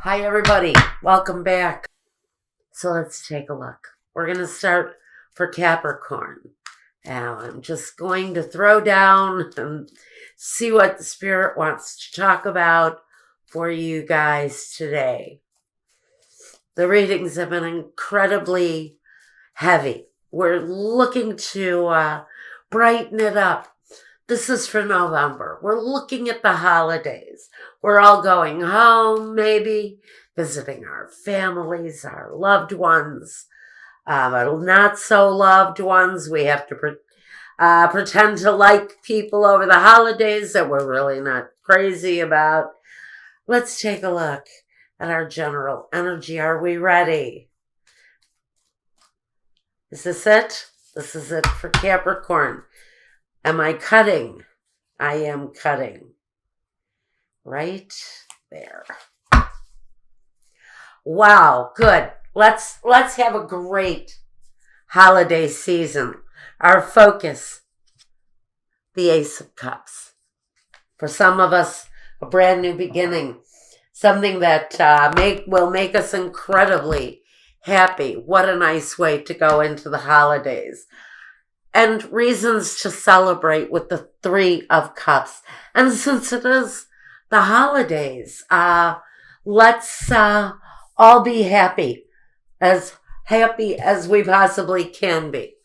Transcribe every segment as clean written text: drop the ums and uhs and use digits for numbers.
Hi, everybody. Welcome back. So let's take a look. We're going to start for Capricorn. Now, I'm just going to throw down and see what the Spirit wants to talk about for you guys today. The readings have been incredibly heavy. We're looking to brighten it up. This is for November. We're looking at the holidays. We're all going home, maybe, visiting our families, our loved ones, not so loved ones. We have to pretend to like people over the holidays that we're really not crazy about. Let's take a look at our general energy. Are we ready? Is this it? This is it for Capricorn. Am I cutting? I am cutting. Right there. Wow, good. Let's have a great holiday season. Our focus, the Ace of Cups. For some of us, a brand new beginning. Something that will make us incredibly happy. What a nice way to go into the holidays. And reasons to celebrate with the Three of Cups. And since it is the holidays, let's all be happy as we possibly can be.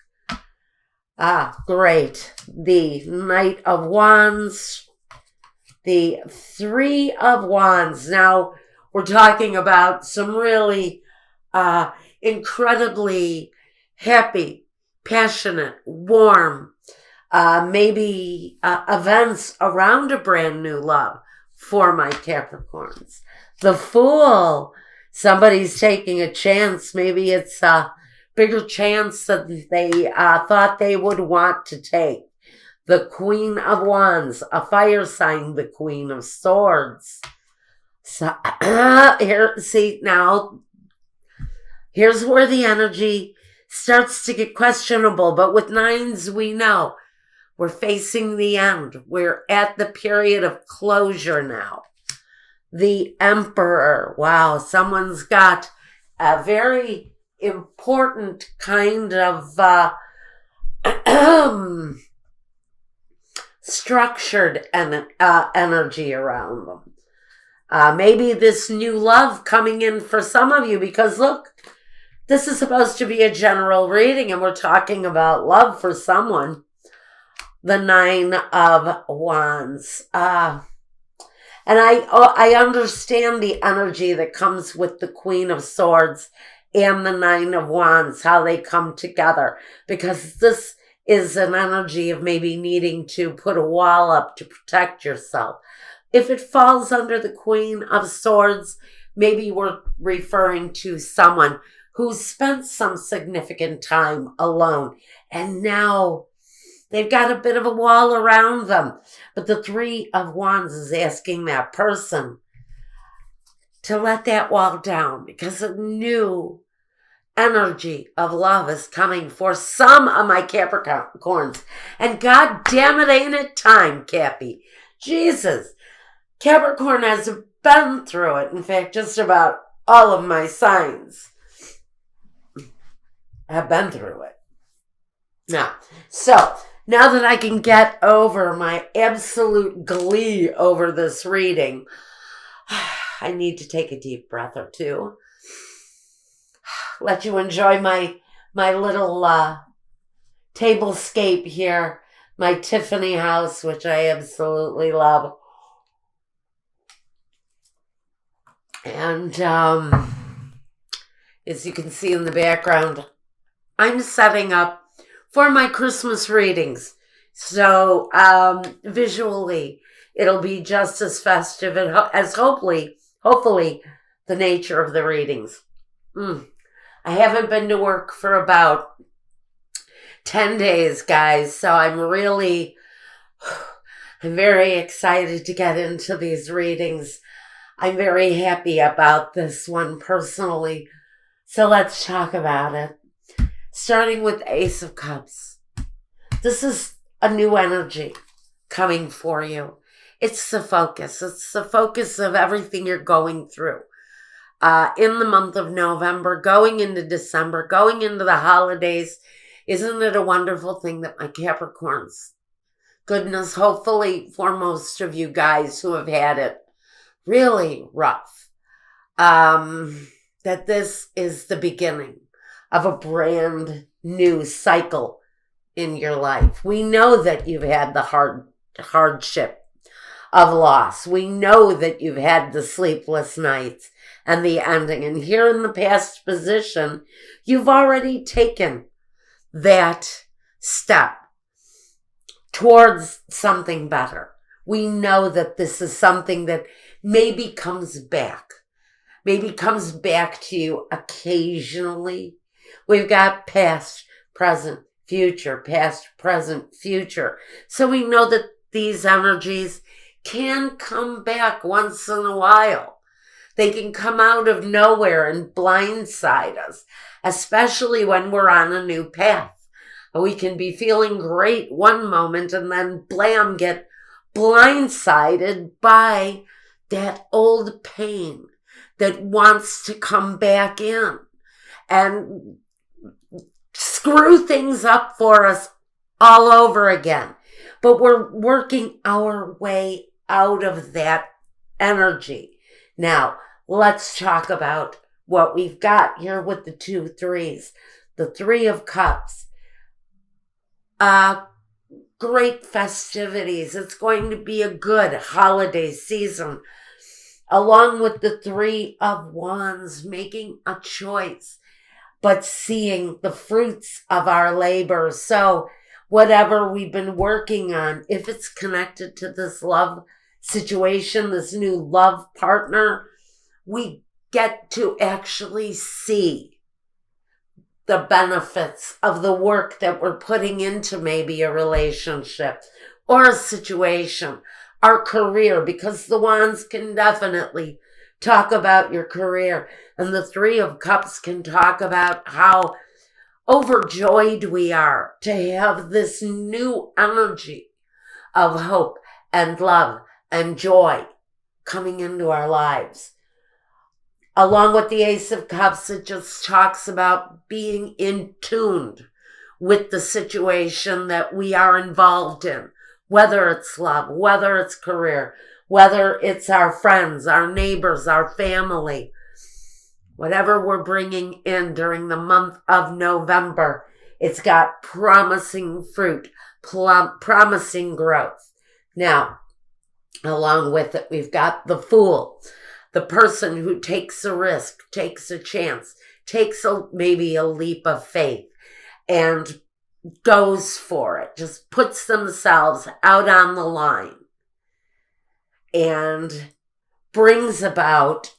Great. The Knight of Wands, the Three of Wands. Now, we're talking about some really incredibly happy, passionate, warm, maybe events around a brand new love for my Capricorns. The Fool, somebody's taking a chance. Maybe it's a bigger chance than they thought they would want to take. The Queen of Wands, a fire sign, the Queen of Swords. So here's where the energy starts to get questionable, but with nines, we know we're facing the end. We're at the period of closure now. The Emperor. Wow, someone's got a very important kind of structured energy around them. Maybe this new love coming in for some of you, because look, this is supposed to be a general reading, and we're talking about love for someone. The Nine of Wands. And I understand the energy that comes with the Queen of Swords and the Nine of Wands, how they come together. Because this is an energy of maybe needing to put a wall up to protect yourself. If it falls under the Queen of Swords, maybe we're referring to someone who's spent some significant time alone, and now they've got a bit of a wall around them. But the Three of Wands is asking that person to let that wall down, because a new energy of love is coming for some of my Capricorns. And God damn it, ain't it time, Cappy? Jesus. Capricorn has been through it. In fact, just about all of my signs have been through it. Now that I can get over my absolute glee over this reading, I need to take a deep breath or two. Let you enjoy my little tablescape here, my Tiffany house, which I absolutely love. And as you can see in the background, I'm setting up for my Christmas readings. So visually, it'll be just as festive as hopefully the nature of the readings. I haven't been to work for about 10 days, guys, so I'm very excited to get into these readings. I'm very happy about this one personally. So let's talk about it. Starting with Ace of Cups. This is a new energy coming for you. It's the focus. It's the focus of everything you're going through. in the month of November, going into December, going into the holidays. Isn't it a wonderful thing that my Capricorns, goodness, hopefully for most of you guys who have had it really rough, that this is the beginning of a brand new cycle in your life. We know that you've had the hardship of loss. We know that you've had the sleepless nights and the ending. And here in the past position, you've already taken that step towards something better. We know that this is something that maybe comes back to you occasionally. We've got past, present, future, past, present, future. So we know that these energies can come back once in a while. They can come out of nowhere and blindside us, especially when we're on a new path. We can be feeling great one moment and then blam, get blindsided by that old pain that wants to come back in and screw things up for us all over again. But we're working our way out of that energy. Now, let's talk about what we've got here with the 2 3s. The 3 of Cups. Great festivities. It's going to be a good holiday season. Along with the 3 of Wands, making a choice, but seeing the fruits of our labor. So whatever we've been working on, if it's connected to this love situation, this new love partner, we get to actually see the benefits of the work that we're putting into maybe a relationship or a situation, our career, because the Wands can definitely talk about your career, and the 3 of Cups can talk about how overjoyed we are to have this new energy of hope and love and joy coming into our lives. Along with the Ace of Cups, it just talks about being in tune with the situation that we are involved in, whether it's love, whether it's career, whether it's our friends, our neighbors, our family. Whatever we're bringing in during the month of November, it's got promising fruit, promising growth. Now, along with it, we've got the Fool, the person who takes a risk, takes a chance, takes maybe a leap of faith and goes for it, just puts themselves out on the line and brings about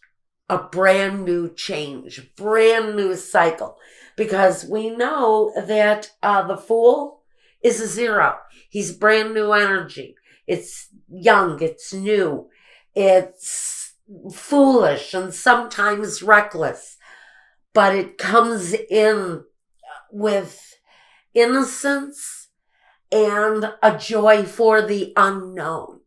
a brand new change, brand new cycle, because we know that the Fool is a 0. He's brand new energy. It's young, it's new, it's foolish and sometimes reckless, but it comes in with innocence and a joy for the unknown.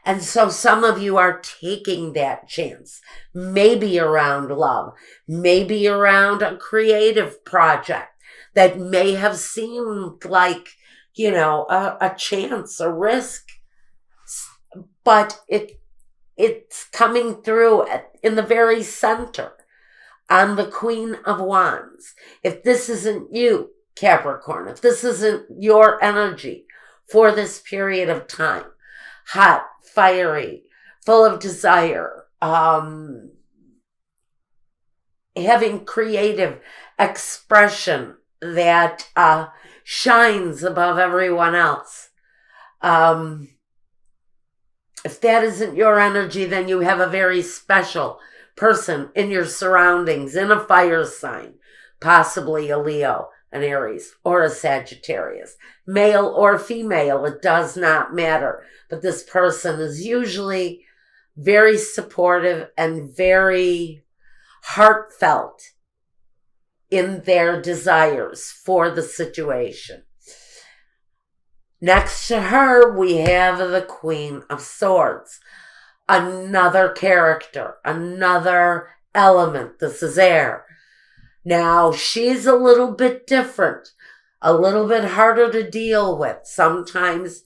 And so some of you are taking that chance, maybe around love, maybe around a creative project that may have seemed like, a chance, a risk, but it's coming through in the very center on the Queen of Wands. If this isn't you, Capricorn, if this isn't your energy for this period of time, hot, fiery, full of desire, having creative expression that shines above everyone else. If that isn't your energy, then you have a very special person in your surroundings, in a fire sign, possibly a Leo, an Aries, or a Sagittarius. Male or female, it does not matter. But this person is usually very supportive and very heartfelt in their desires for the situation. Next to her, we have the Queen of Swords, another character, another element. This is air. Now, she's a little bit different, a little bit harder to deal with. Sometimes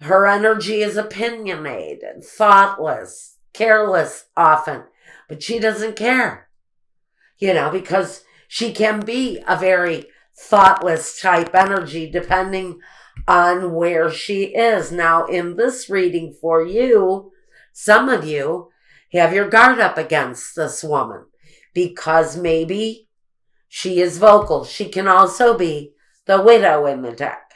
her energy is opinionated, thoughtless, careless often, but she doesn't care, because she can be a very thoughtless type energy depending on where she is. Now, in this reading for you, some of you have your guard up against this woman because maybe she is vocal. She can also be the widow in the deck.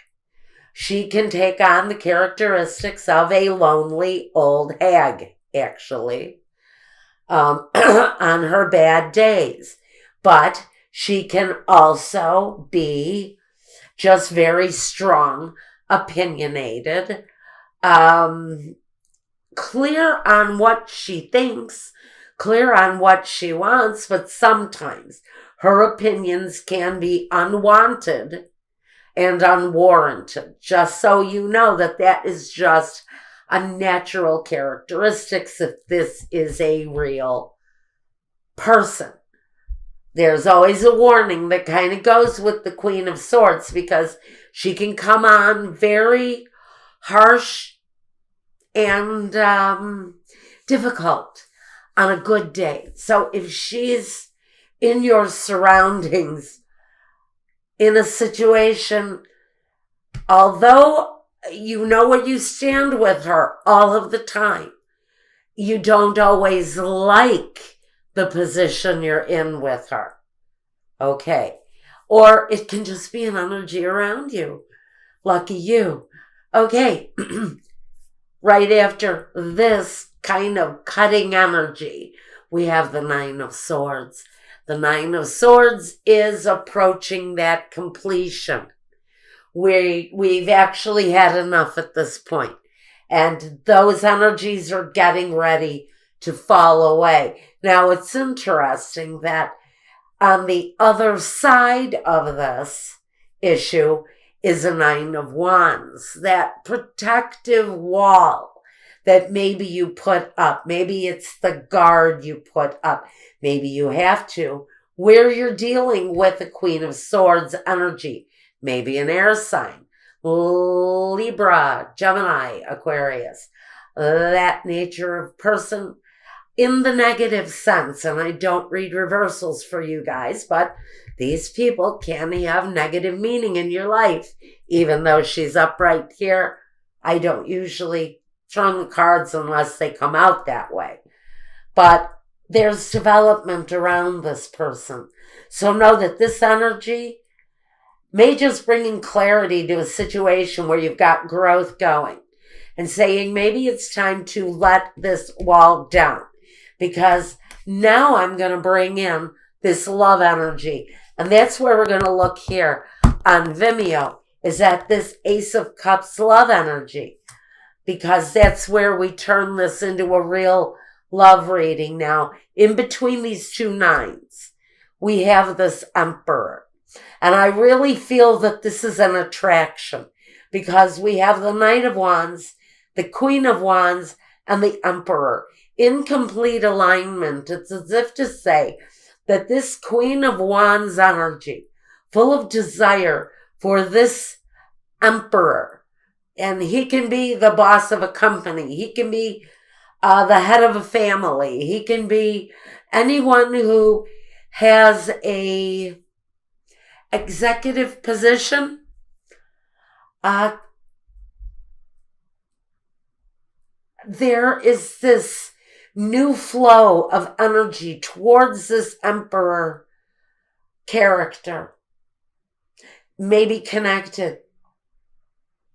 She can take on the characteristics of a lonely old hag, actually, on her bad days. But she can also be just very strong, opinionated, clear on what she thinks, clear on what she wants, but sometimes her opinions can be unwanted and unwarranted. Just so you know that is just a natural characteristic if this is a real person. There's always a warning that kind of goes with the Queen of Swords because she can come on very harsh and difficult on a good day. So if she's in your surroundings, in a situation, although you know where you stand with her all of the time, you don't always like the position you're in with her. Okay. Or it can just be an energy around you. Lucky you. Okay. Right after this kind of cutting energy, we have the Nine of Swords. The Nine of Swords is approaching that completion. We've actually had enough at this point. And those energies are getting ready to fall away. Now, it's interesting that on the other side of this issue is a Nine of Wands, that protective wall that maybe you put up. Maybe it's the guard you put up. Maybe you have to, where you're dealing with the Queen of Swords energy. Maybe an air sign, Libra, Gemini, Aquarius, that nature of person in the negative sense. And I don't read reversals for you guys, but these people can have negative meaning in your life. Even though she's upright here, I don't usually turn the cards unless they come out that way. But there's development around this person. So know that this energy may just bring in clarity to a situation where you've got growth going and saying maybe it's time to let this wall down because now I'm going to bring in this love energy. And that's where we're going to look here on Vimeo, is at this Ace of Cups love energy, because that's where we turn this into a real love reading. Now, in between these two nines, we have this Emperor. And I really feel that this is an attraction because we have the Knight of Wands, the Queen of Wands, and the Emperor in complete alignment. It's as if to say that this Queen of Wands energy, full of desire for this Emperor, and he can be the boss of a company, he can be the head of a family, he can be anyone who has a executive position, there is this new flow of energy towards this Emperor character, maybe connected.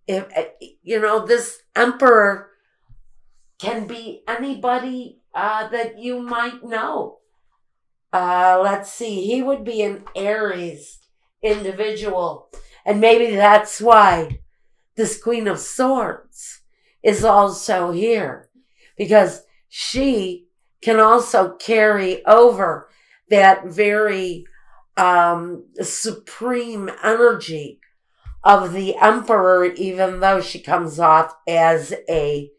If this Emperor can be anybody that you might know. Let's see, he would be an Aries individual. And maybe that's why this Queen of Swords is also here, because she can also carry over that very supreme energy of the Emperor, even though she comes off as a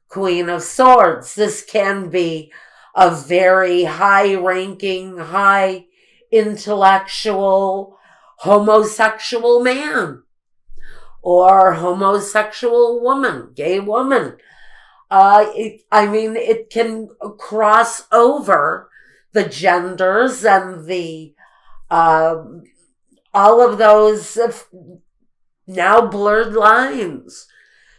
Queen of Swords. This can be a very high-ranking, high intellectual homosexual man or homosexual woman, gay woman. It can cross over the genders and the all of those now blurred lines,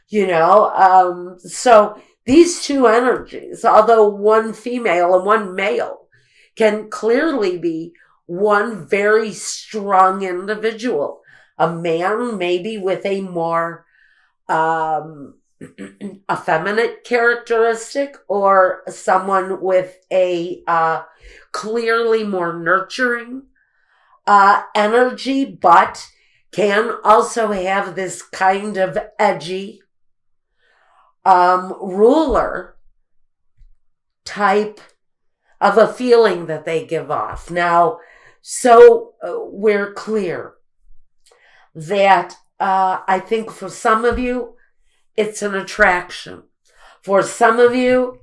so these two energies, although one female and one male, can clearly be one very strong individual. A man maybe with a more effeminate characteristic, or someone with a clearly more nurturing energy, but can also have this kind of edgy ruler type of a feeling that they give off. Now, so we're clear that I think for some of you, it's an attraction. For some of you,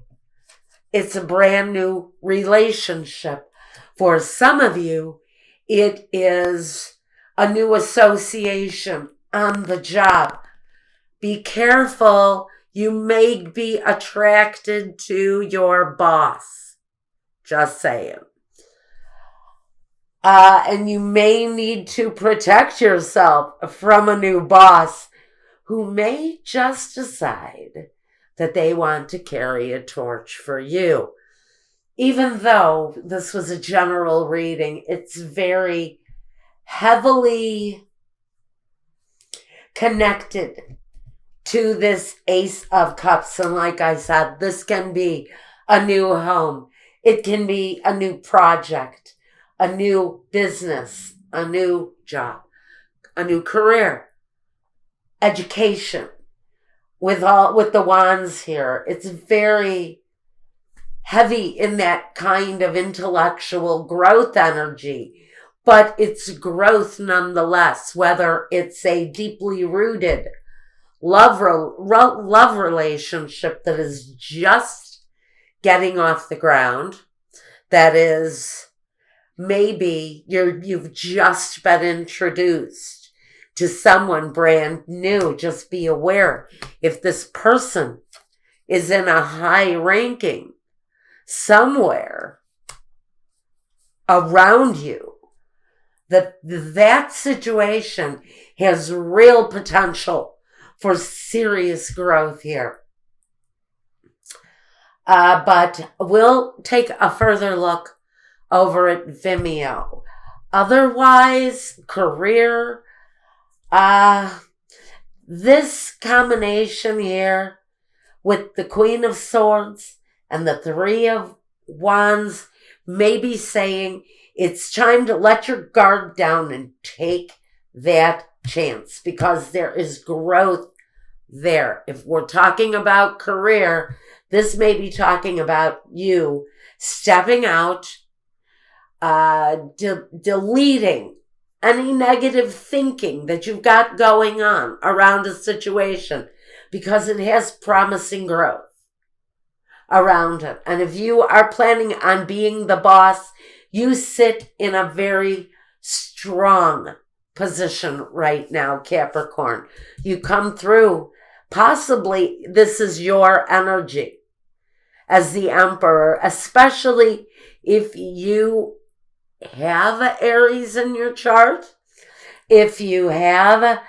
it's a brand new relationship. For some of you, it is a new association on the job. Be careful. You may be attracted to your boss. Just saying. And you may need to protect yourself from a new boss who may just decide that they want to carry a torch for you. Even though this was a general reading, it's very heavily connected to this Ace of Cups. And like I said, this can be a new home. It can be a new project, a new business, a new job, a new career, education. With the wands here, it's very heavy in that kind of intellectual growth energy, but it's growth nonetheless, whether it's a deeply rooted love relationship that is just getting off the ground, that is maybe you've just been introduced to someone brand new. Just be aware, if this person is in a high ranking somewhere around you, that situation has real potential for serious growth here. But we'll take a further look over at Vimeo. Otherwise, career, this combination here with the Queen of Swords and the Three of Wands may be saying it's time to let your guard down and take that chance, because there is growth there. If we're talking about career, this may be talking about you stepping out, deleting any negative thinking that you've got going on around a situation, because it has promising growth around it. And if you are planning on being the boss, you sit in a very strong position right now, Capricorn. You come through. Possibly this is your energy as the Emperor, especially if you have Aries in your chart, if you have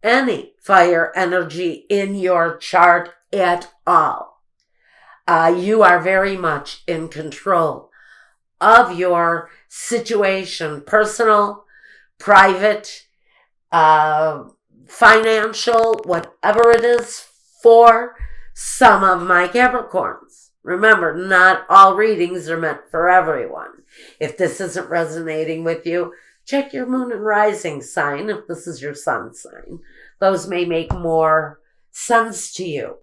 any fire energy in your chart at all. You are very much in control of your situation, personal, private, financial, whatever it is for some of my Capricorns. Remember, not all readings are meant for everyone. If this isn't resonating with you, check your moon and rising sign if this is your sun sign. Those may make more sense to you.